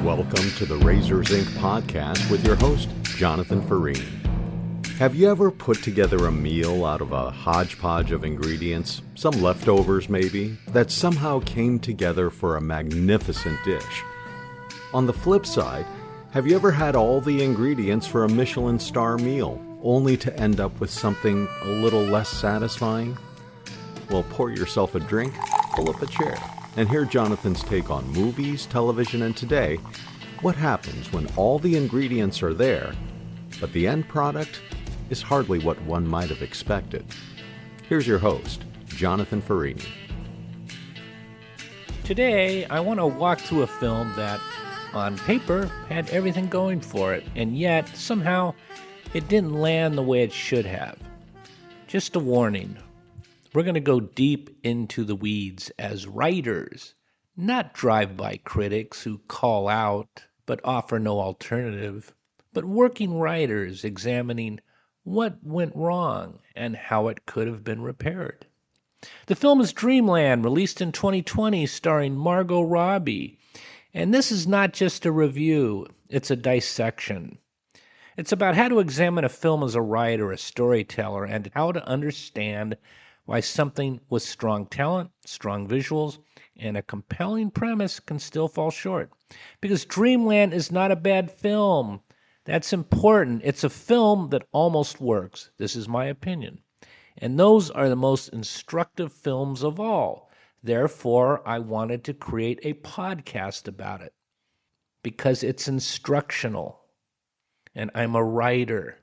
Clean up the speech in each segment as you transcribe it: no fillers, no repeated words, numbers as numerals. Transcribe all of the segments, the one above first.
Welcome to the Razors Inc. podcast with your host, Jonathan Farini. Have you ever put together a meal out of a hodgepodge of ingredients, some leftovers maybe, that somehow came together for a magnificent dish? On the flip side, have you ever had all the ingredients for a Michelin star meal, only to end up with something a little less satisfying? Well, pour yourself a drink, pull up a chair, and hear Jonathan's take on movies, television, and today, what happens when all the ingredients are there, but the end product is hardly what one might have expected. Here's your host, Jonathan Farini. Today, I want to walk through a film that, on paper, had everything going for it, and yet, somehow, it didn't land the way it should have. Just a warning. We're going to go deep into the weeds as writers, not drive-by critics who call out but offer no alternative, but working writers examining what went wrong and how it could have been repaired. The film is Dreamland, released in 2020, starring Margot Robbie. And this is not just a review, it's a dissection. It's about how to examine a film as a writer, a storyteller, and how to understand why something with strong talent, strong visuals, and a compelling premise can still fall short. Because Dreamland is not a bad film. That's important. It's a film that almost works. This is my opinion. And those are the most instructive films of all. Therefore, I wanted to create a podcast about it. Because it's instructional. And I'm a writer.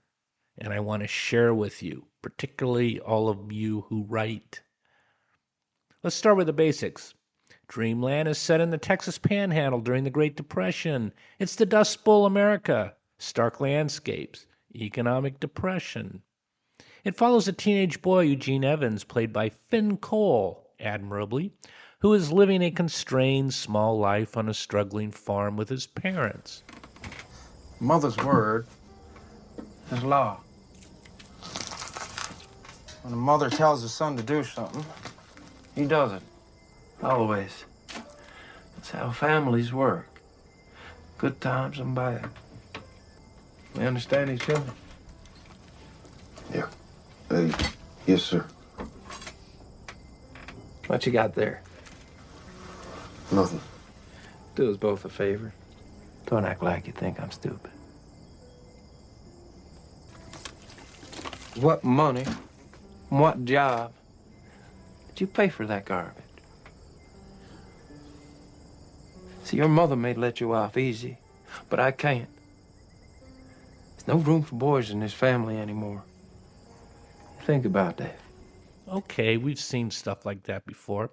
And I want to share with you, particularly all of you who write. Let's start with the basics. Dreamland is set in the Texas Panhandle during the Great Depression. It's the Dust Bowl America, stark landscapes, economic depression. It follows a teenage boy, Eugene Evans, played by Finn Cole, admirably, who is living a constrained small life on a struggling farm with his parents. Mother's word is law. When a mother tells a son to do something, he does it. Always. That's how families work. Good times and bad. We understand each other? Yeah. Yes, sir. What you got there? Nothing. Do us both a favor. Don't act like you think I'm stupid. What money, what job did you pay for that garbage? See, your mother may let you off easy, but I can't. There's no room for boys in this family anymore. Think about that. Okay, we've seen stuff like that before.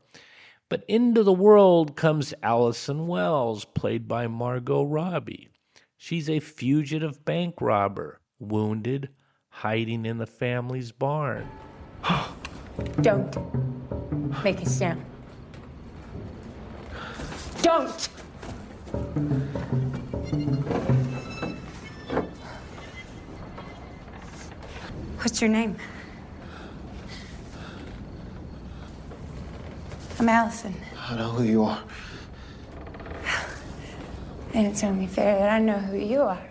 But into the world comes Allison Wells, played by Margot Robbie. She's a fugitive bank robber, wounded, hiding in the family's barn. Don't make a sound. Don't! What's your name? I'm Allison. I know who you are. And it's only fair that I know who you are.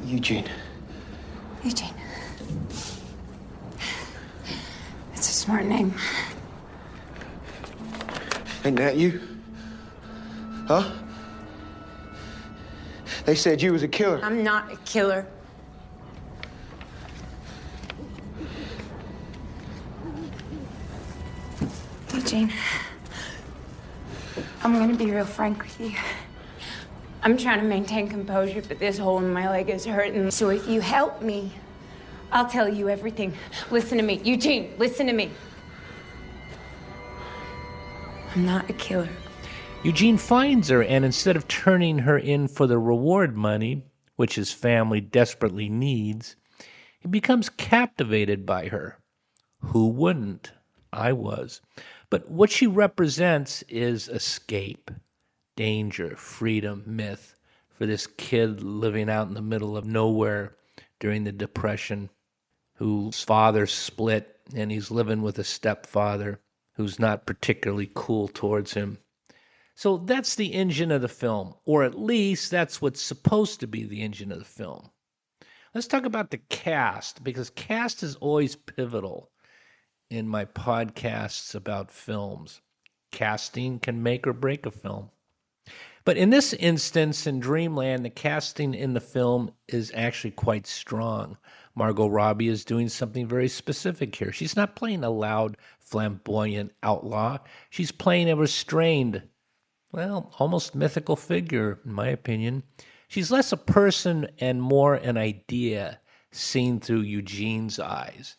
Eugene. Eugene. It's a smart name. Ain't that you? Huh? They said you was a killer. I'm not a killer. Eugene, I'm gonna be real frank with you. I'm trying to maintain composure, but this hole in my leg is hurting. So if you help me, I'll tell you everything. Listen to me. Eugene, listen to me. I'm not a killer. Eugene finds her, and instead of turning her in for the reward money, which his family desperately needs, he becomes captivated by her. Who wouldn't? I was. But what she represents is escape, danger, freedom, myth for this kid living out in the middle of nowhere during the Depression, whose father split, and he's living with a stepfather who's not particularly cool towards him. So that's the engine of the film, or at least that's what's supposed to be the engine of the film. Let's talk about the cast, because cast is always pivotal in my podcasts about films. Casting can make or break a film. But in this instance, in Dreamland, the casting in the film is actually quite strong. Margot Robbie is doing something very specific here. She's not playing a loud, flamboyant outlaw. She's playing a restrained, well, almost mythical figure, in my opinion. She's less a person and more an idea seen through Eugene's eyes.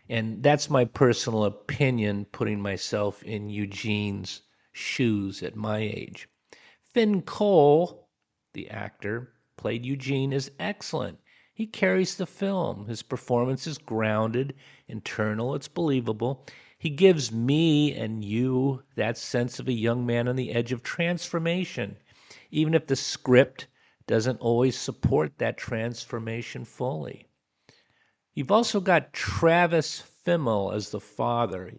And that's my personal opinion, putting myself in Eugene's shoes at my age. Finn Cole, the actor, played Eugene, is excellent. He carries the film. His performance is grounded, internal, it's believable. He gives me and you that sense of a young man on the edge of transformation, even if the script doesn't always support that transformation fully. You've also got Travis Fimmel as the father.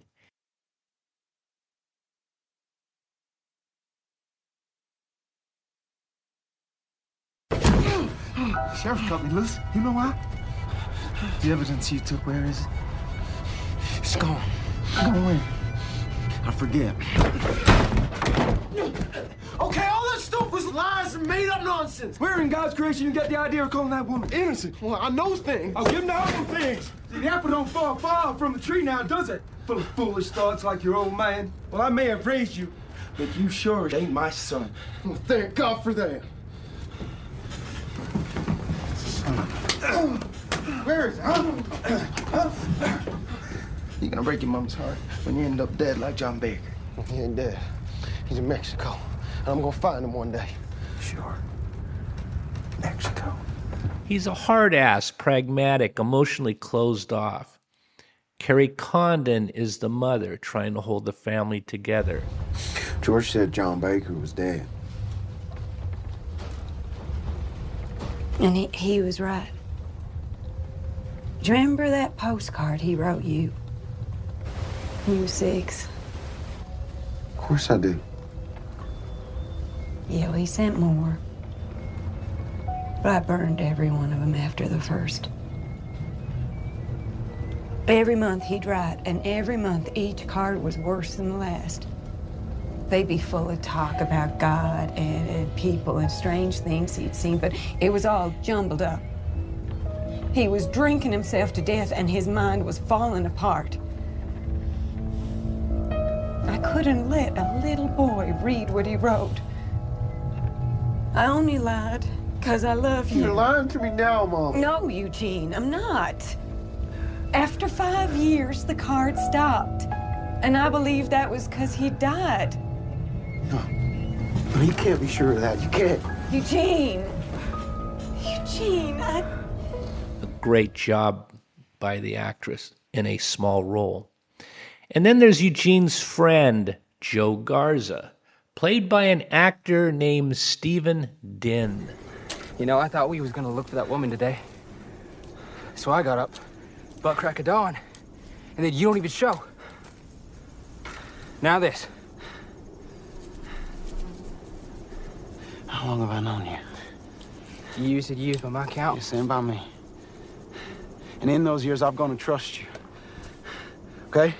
Sheriff cut me loose. You know why? The evidence you took, where is it? It's gone. Gone where? I forget. Okay, all that stuff was lies and made up nonsense. Where in God's creation you got the idea of calling that woman innocent? Well, I know things. I'll give them all them things. See, the apple don't fall far from the tree now, does it? Full of foolish thoughts like your old man. Well, I may have raised you, but you sure ain't my son. Well, thank God for that. Where is it, huh? You're gonna break your mama's heart when you end up dead like John Baker. He ain't dead. He's in Mexico. And I'm gonna find him one day. Sure. Mexico. He's a hard-ass, pragmatic, emotionally closed off. Carrie Condon is the mother trying to hold the family together. George said John Baker was dead. And he was right. Do you remember that postcard he wrote you? When you were 6? Of course I do. Yeah, well, he sent more. But I burned every one of them after the first. Every month he'd write, and every month each card was worse than the last. They'd be full of talk about God and people and strange things he'd seen, but it was all jumbled up. He was drinking himself to death, and his mind was falling apart. I couldn't let a little boy read what he wrote. I only lied because I love you. You're lying to me now, Mom. No, Eugene, I'm not. After 5 years, the card stopped. And I believe that was because he died. No, you can't be sure of that. You can't. Eugene, A great job by the actress in a small role. And then there's Eugene's friend, Joe Garza, played by an actor named Stephen Din. You know, I thought we was gonna look for that woman today. So I got up, butt crack of dawn, and then you don't even show. Now this. How long have I known you? You said years by my count. Yeah, same by me. And in those years, I've gonna trust you. Okay?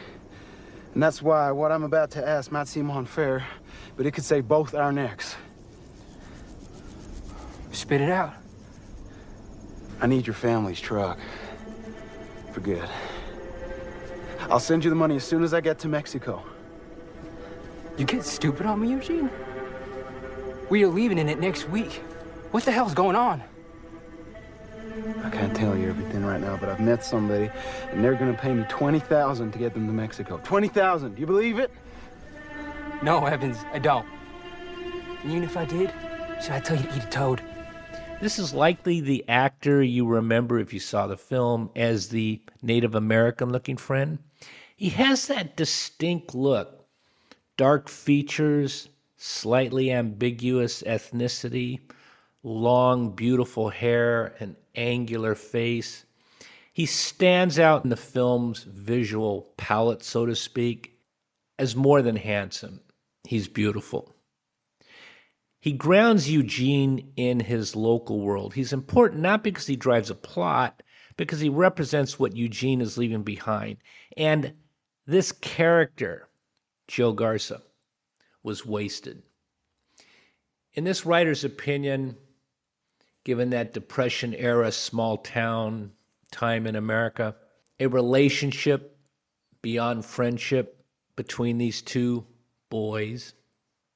And that's why what I'm about to ask might seem unfair, but it could save both our necks. Spit it out. I need your family's truck. For good. I'll send you the money as soon as I get to Mexico. You get stupid on me, Eugene? We are leaving in it next week. What the hell's going on? I can't tell you everything right now, but I've met somebody, and they're gonna pay me $20,000 to get them to Mexico. $20,000, do you believe it? No, Evans, I don't. And even if I did, should I tell you to eat a toad? This is likely the actor you remember if you saw the film as the Native American-looking friend. He has that distinct look, dark features, slightly ambiguous ethnicity, long, beautiful hair, an angular face. He stands out in the film's visual palette, so to speak, as more than handsome. He's beautiful. He grounds Eugene in his local world. He's important not because he drives a plot, because he represents what Eugene is leaving behind. And this character, Joe Garza, was wasted. In this writer's opinion, given that Depression-era small-town time in America, a relationship beyond friendship between these two boys,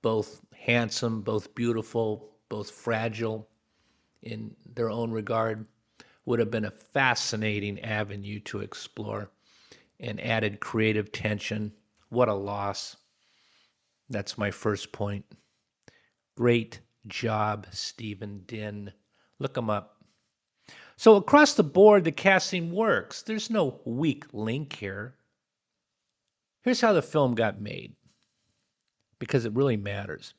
both handsome, both beautiful, both fragile in their own regard, would have been a fascinating avenue to explore and added creative tension. What a loss. That's my first point. Great job, Stephen Din. Look him up. So across the board, the casting works. There's no weak link here. Here's how the film got made, because it really matters.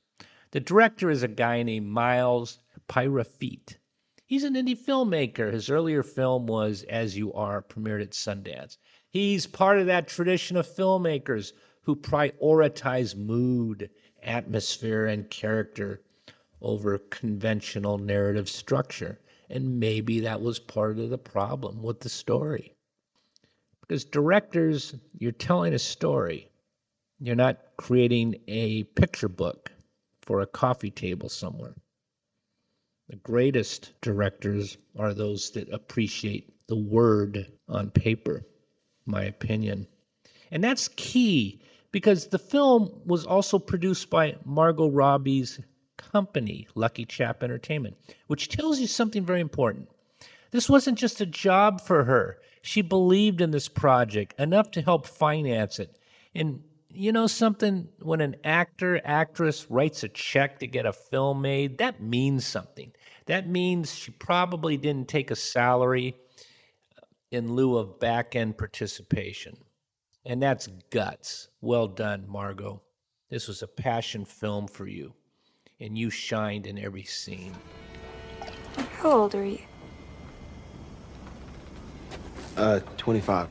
The director is a guy named Miles Pyrafit. He's an indie filmmaker. His earlier film was As You Are, premiered at Sundance. He's part of that tradition of filmmakers who prioritize mood, atmosphere, and character over conventional narrative structure. And maybe that was part of the problem with the story. Because directors, you're telling a story. You're not creating a picture book for a coffee table somewhere. The greatest directors are those that appreciate the word on paper, my opinion. And that's key because the film was also produced by Margot Robbie's company, Lucky Chap Entertainment, which tells you something very important. This wasn't just a job for her. She believed in this project enough to help finance it. And you know something? When an actor, actress writes a check to get a film made, that means something. That means she probably didn't take a salary in lieu of back-end participation. And that's guts. Well done, Margot. This was a passion film for you, and you shined in every scene. How old are you? 25.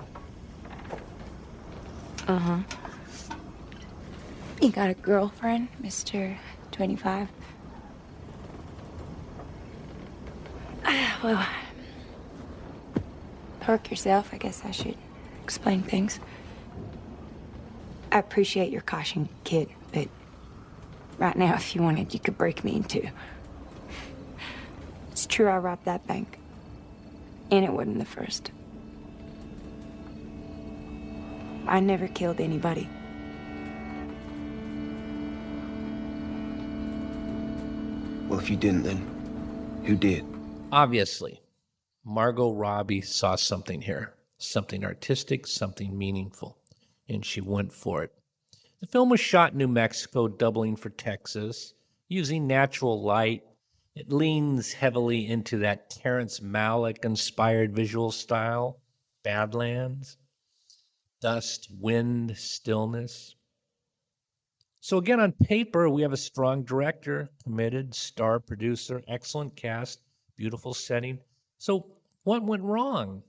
Uh-huh. You got a girlfriend, Mr. 25? Well, park yourself. I guess I should explain things. I appreciate your caution, kid, but right now, if you wanted, you could break me in two. It's true I robbed that bank, and it wasn't the first. I never killed anybody. Well, if you didn't, then who did? Obviously, Margot Robbie saw something here, something artistic, something meaningful, and she went for it. The film was shot in New Mexico, doubling for Texas, using natural light. It leans heavily into that Terrence Malick-inspired visual style, Badlands, dust, wind, stillness. So again, on paper, we have a strong director, committed, star producer, excellent cast, beautiful setting. So what went wrong?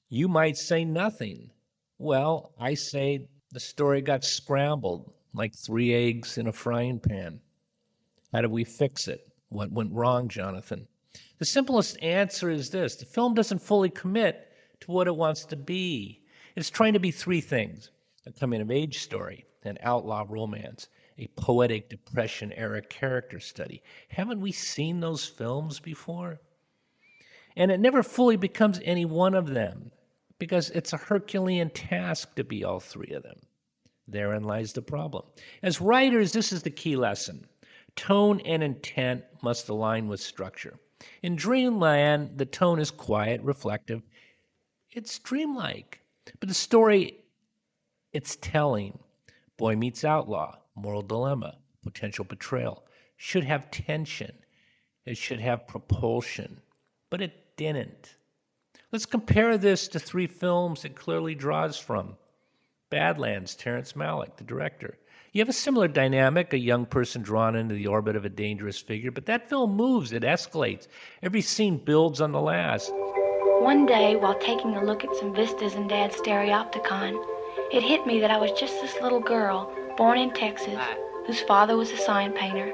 You might say nothing. Well, I say the story got scrambled like 3 eggs in a frying pan. How do we fix it? What went wrong, Jonathan? The simplest answer is this. The film doesn't fully commit to what it wants to be. It's trying to be 3 things: a coming-of-age story, an outlaw romance, a poetic Depression-era character study. Haven't we seen those films before? And it never fully becomes any one of them because it's a Herculean task to be all 3 of them. Therein lies the problem. As writers, this is the key lesson. Tone and intent must align with structure. In Dreamland, the tone is quiet, reflective. It's dreamlike. But the story it's telling, boy meets outlaw, moral dilemma, potential betrayal, should have tension. It should have propulsion. But it didn't. Let's compare this to 3 films it clearly draws from. Badlands, Terrence Malick, the director. You have a similar dynamic, a young person drawn into the orbit of a dangerous figure, but that film moves, it escalates. Every scene builds on the last. One day, while taking a look at some vistas in Dad's stereopticon, it hit me that I was just this little girl, born in Texas, whose father was a sign painter,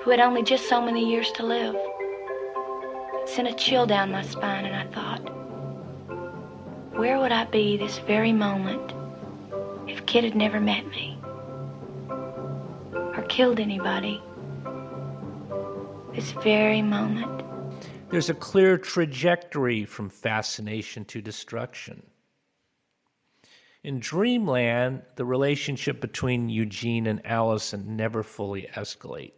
who who had only just so many years to live. It sent a chill down my spine, and I thought, where would I be this very moment if Kid had never met me or killed anybody this very moment? There's a clear trajectory from fascination to destruction. In Dreamland, the relationship between Eugene and Allison never fully escalates.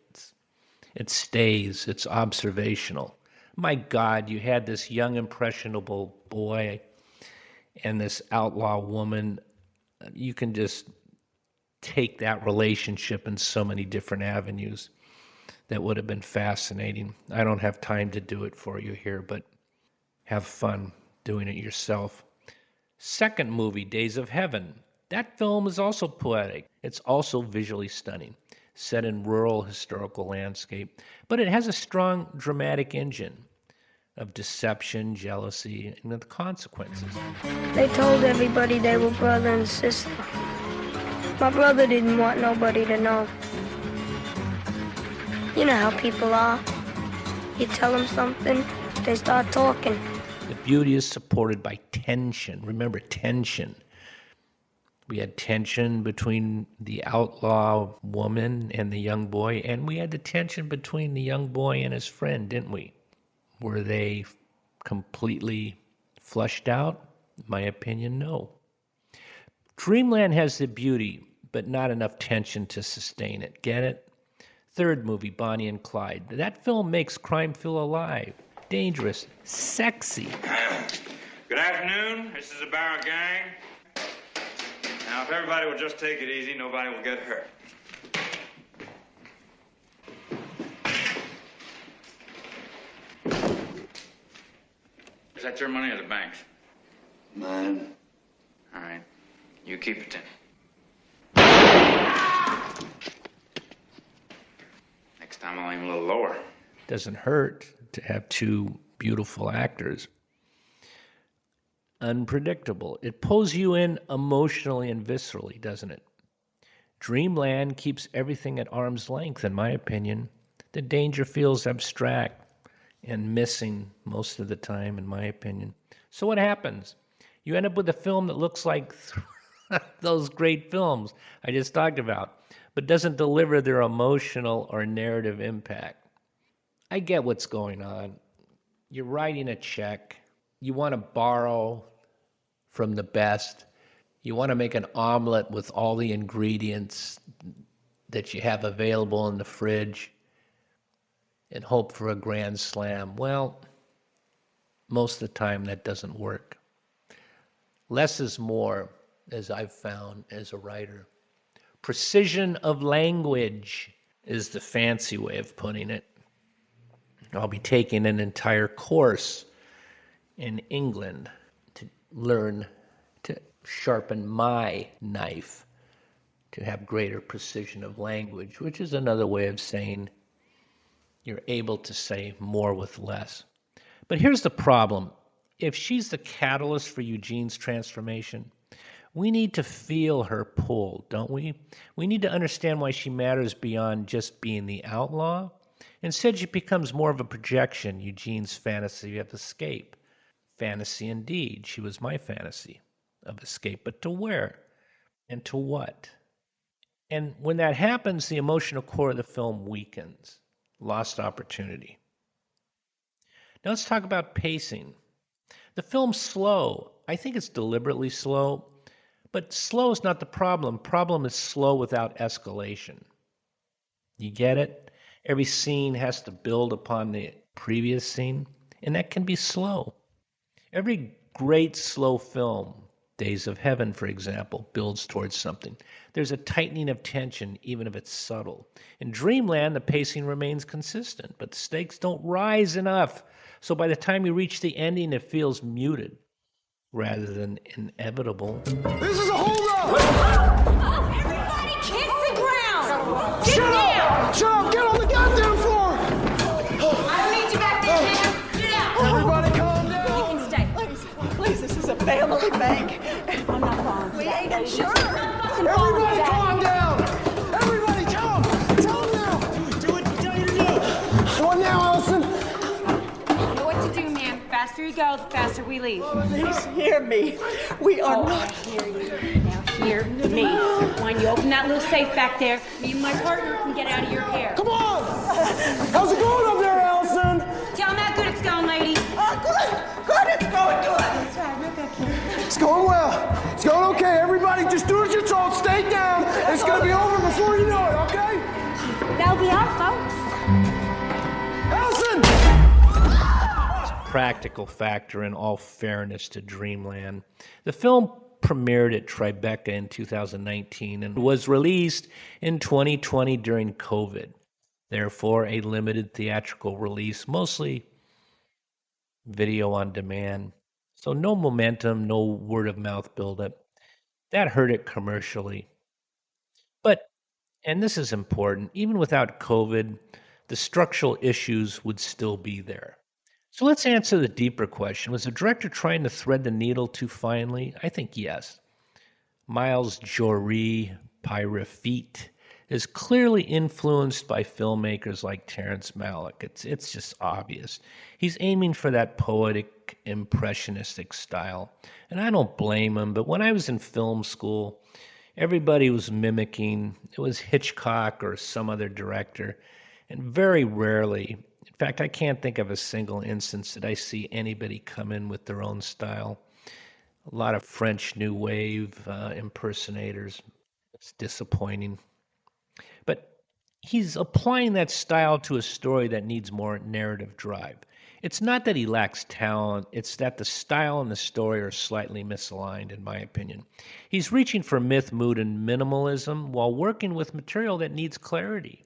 It stays, it's observational. My God, you had this young, impressionable boy and this outlaw woman. You can just take that relationship in so many different avenues. That would have been fascinating. I don't have time to do it for you here, but have fun doing it yourself. Second movie, Days of Heaven. That film is also poetic. It's also visually stunning, set in rural historical landscape, but it has a strong dramatic engine of deception, jealousy, and the consequences. They told everybody they were brother and sister. My brother didn't want nobody to know. You know how people are. You tell them something, they start talking. The beauty is supported by tension. Remember, tension. We had tension between the outlaw woman and the young boy, and we had the tension between the young boy and his friend, didn't we? Were they completely flushed out? In my opinion, no. Dreamland has the beauty, but not enough tension to sustain it. Get it? Third movie, Bonnie and Clyde. That film makes crime feel alive, dangerous, sexy. Good afternoon. This is the Barrow Gang. Now, if everybody will just take it easy, nobody will get hurt. Is that your money or the bank's? Mine. All right. You keep it then. Next time I'll aim a little lower. Doesn't hurt to have two beautiful actors. Unpredictable. It pulls you in emotionally and viscerally, doesn't it? Dreamland keeps everything at arm's length, in my opinion. The danger feels abstract and missing most of the time, in my opinion. So what happens? You end up with a film that looks like those great films I just talked about, but doesn't deliver their emotional or narrative impact. I get what's going on. You're writing a check. You want to borrow from the best. You want to make an omelet with all the ingredients that you have available in the fridge and hope for a grand slam. Well, most of the time that doesn't work. Less is more, as I've found as a writer. Precision of language is the fancy way of putting it. I'll be taking an entire course in England to learn to sharpen my knife to have greater precision of language, which is another way of saying you're able to say more with less. But here's the problem. If she's the catalyst for Eugene's transformation, we need to feel her pull, don't we? We need to understand why she matters beyond just being the outlaw. Instead, she becomes more of a projection, Eugene's fantasy of escape. Fantasy indeed. She was my fantasy of escape. But to where? And to what? And when that happens, the emotional core of the film weakens. Lost opportunity. Now let's talk about pacing. The film's slow. I think it's deliberately slow. But slow is not the problem. Problem is slow without escalation. You get it? Every scene has to build upon the previous scene, and that can be slow. Every great slow film, Days of Heaven, for example, builds towards something. There's a tightening of tension, even if it's subtle. In Dreamland, the pacing remains consistent, but the stakes don't rise enough. So by the time you reach the ending, it feels muted rather than inevitable. This is a holdup! Everybody kiss the ground! Get Shut down! up! Shut up! Get on the goddamn floor! I don't need you back there, Tim. Get out! Everybody calm down! You can stay. Please, this is a family bank. I'm not fine. We ain't insured. Everybody calm down! Everybody tell them now! Do it. faster you go, the faster we leave. Please hear me. We are not. I hear you. Now hear me. When you open that little safe back there, me and my partner can get out of your hair. Come on! How's it going up there, Allison? Tell them how good it's going, lady. Good, it's going good. That's right, real good, kid. It's going well. It's going okay. Everybody, just do as you're told. Stay down. It's gonna be over before you know it, okay? That'll be all, folks. Allison! Practical factor in all fairness to Dreamland. The film premiered at Tribeca in 2019 and was released in 2020 during COVID. Therefore, a limited theatrical release, mostly video on demand. So no momentum, no word of mouth buildup. That hurt it commercially. But, and this is important, even without COVID, the structural issues would still be there. So let's answer the deeper question. Was the director trying to thread the needle too finely? I think yes. Miles Jory Pyrifete is clearly influenced by filmmakers like Terrence Malick. It's just obvious. He's aiming for that poetic, impressionistic style. And I don't blame him, but when I was in film school, everybody was mimicking. It was Hitchcock or some other director. And very rarely, in fact, I can't think of a single instance that I see anybody come in with their own style. A lot of French New Wave impersonators. It's disappointing. But he's applying that style to a story that needs more narrative drive. It's not that he lacks talent, it's that the style and the story are slightly misaligned, in my opinion. He's reaching for myth, mood, and minimalism while working with material that needs clarity.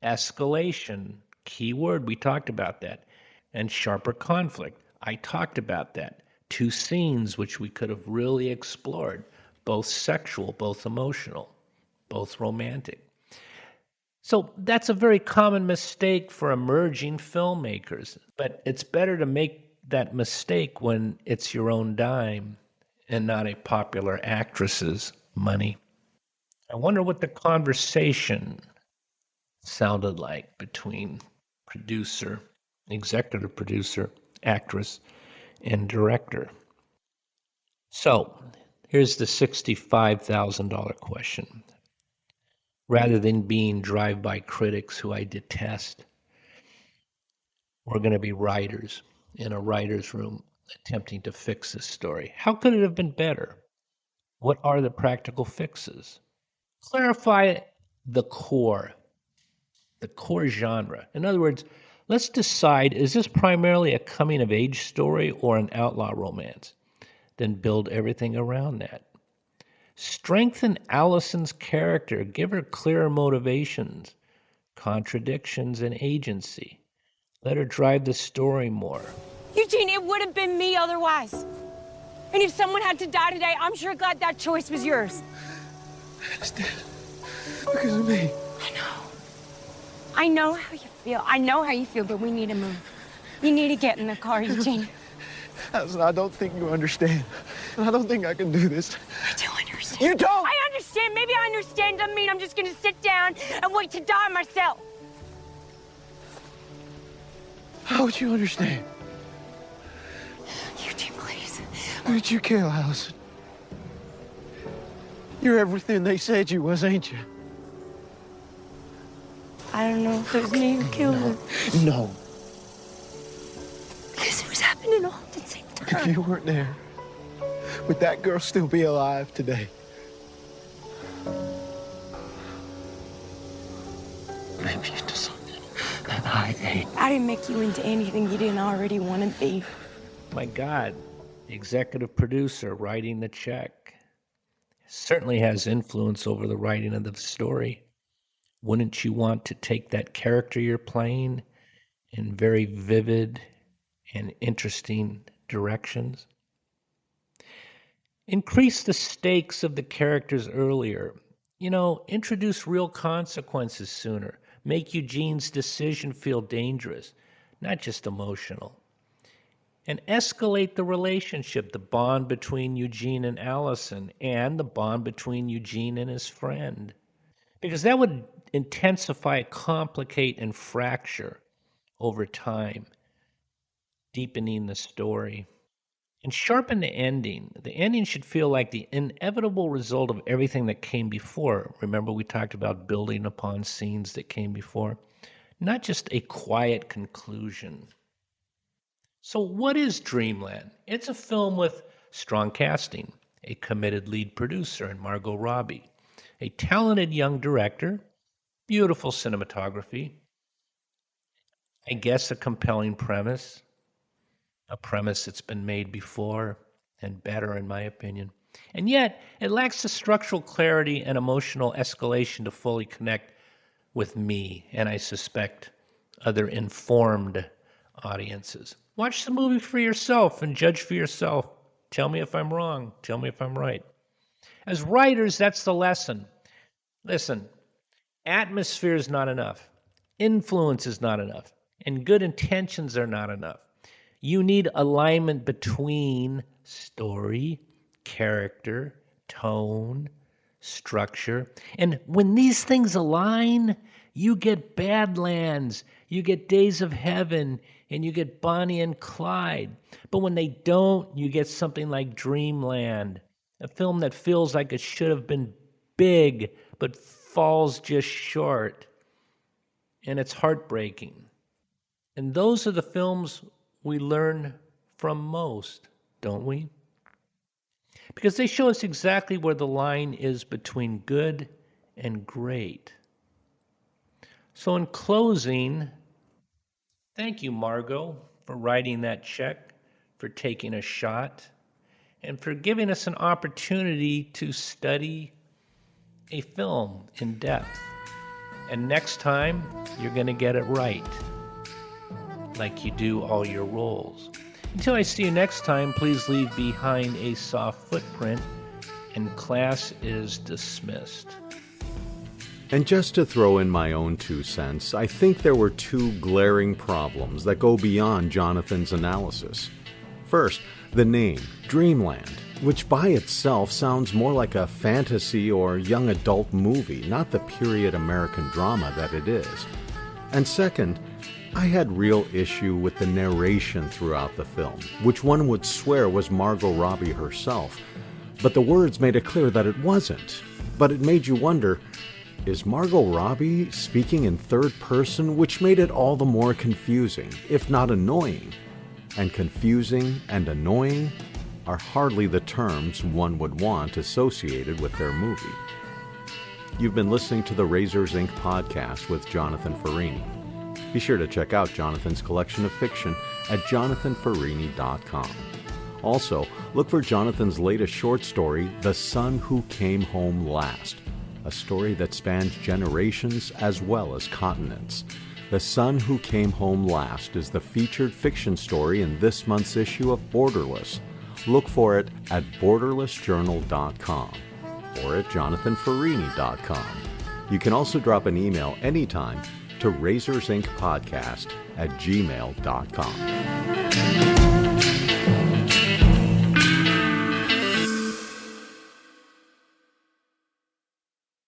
Escalation, key word, we talked about that. And sharper conflict, I talked about that. 2 scenes which we could have really explored, both sexual, both emotional, both romantic. So that's a very common mistake for emerging filmmakers, but it's better to make that mistake when it's your own dime and not a popular actress's money. I wonder what the conversation sounded like between producer, executive producer, actress, and director. So here's the $65,000 question. Rather than being drive-by critics who I detest, we're going to be writers in a writer's room attempting to fix this story. How could it have been better? What are the practical fixes? Clarify the core genre. In other words, let's decide, is this primarily a coming-of-age story or an outlaw romance? Then build everything around that. Strengthen Allison's character. Give her clearer motivations, contradictions, and agency. Let her drive the story more. Eugene, it would have been me otherwise. And if someone had to die today, I'm sure glad that choice was yours. It's dead. Because of me. I know how you feel. I know how you feel, but we need to move. You need to get in the car, Eugene. Allison, I don't think you understand. I don't think I can do this. I do understand. You don't! I understand. Maybe I understand doesn't mean I'm just going to sit down and wait to die myself. How would you understand? Eugene, please. Who did you kill, Allison? You're everything they said you was, ain't you? I don't know if it was me who killed her. No. Because it was happening all at the same time. If you weren't there, would that girl still be alive today? Maybe into something that I ain't. I didn't make you into anything you didn't already want to be. My God, the executive producer writing the check certainly has influence over the writing of the story. Wouldn't you want to take that character you're playing in very vivid and interesting directions? Increase the stakes of the characters earlier. Introduce real consequences sooner. Make Eugene's decision feel dangerous, not just emotional. And escalate the relationship, the bond between Eugene and Allison, and the bond between Eugene and his friend. Because that would intensify, complicate, and fracture over time. deepening the story, and sharpen the ending. The ending should feel like the inevitable result of everything that came before. Remember, we talked about building upon scenes that came before, not just a quiet conclusion. So, what is Dreamland? It's a film with strong casting, a committed lead producer in Margot Robbie, a talented young director, beautiful cinematography, I guess a compelling premise, a premise that's been made before and better, in my opinion. And yet, it lacks the structural clarity and emotional escalation to fully connect with me, and I suspect other informed audiences. Watch the movie for yourself and judge for yourself. Tell me if I'm wrong. Tell me if I'm right. As writers, that's the lesson. Listen, atmosphere is not enough. Influence is not enough. And good intentions are not enough. You need alignment between story, character, tone, structure. And when these things align, you get Badlands, you get Days of Heaven, and you get Bonnie and Clyde. But when they don't, you get something like Dreamland, a film that feels like it should have been big, but falls just short. And it's heartbreaking. And those are the films we learn from most, don't we? Because they show us exactly where the line is between good and great. So in closing, thank you, Margot, for writing that check, for taking a shot, and for giving us an opportunity to study a film in depth. And next time, you're going to get it right, like you do all your roles. Until I see you next time, please leave behind a soft footprint, and class is dismissed. And just to throw in my own 2 cents, I think there were 2 glaring problems that go beyond Jonathan's analysis. First, the name, Dreamland, which by itself sounds more like a fantasy or young adult movie, not the period American drama that it is. And second, I had real issue with the narration throughout the film, which one would swear was Margot Robbie herself. But the words made it clear that it wasn't. But it made you wonder, is Margot Robbie speaking in third person, which made it all the more confusing, if not annoying? And confusing and annoying are hardly the terms one would want associated with their movie. You've been listening to the Razors Inc. podcast with Jonathan Farini. Be sure to check out Jonathan's collection of fiction at jonathanfarini.com. Also, look for Jonathan's latest short story, The Son Who Came Home Last, a story that spans generations as well as continents. The Son Who Came Home Last is the featured fiction story in this month's issue of Borderless. Look for it at borderlessjournal.com or at jonathanfarini.com. You can also drop an email anytime to razorsincpodcast@gmail.com.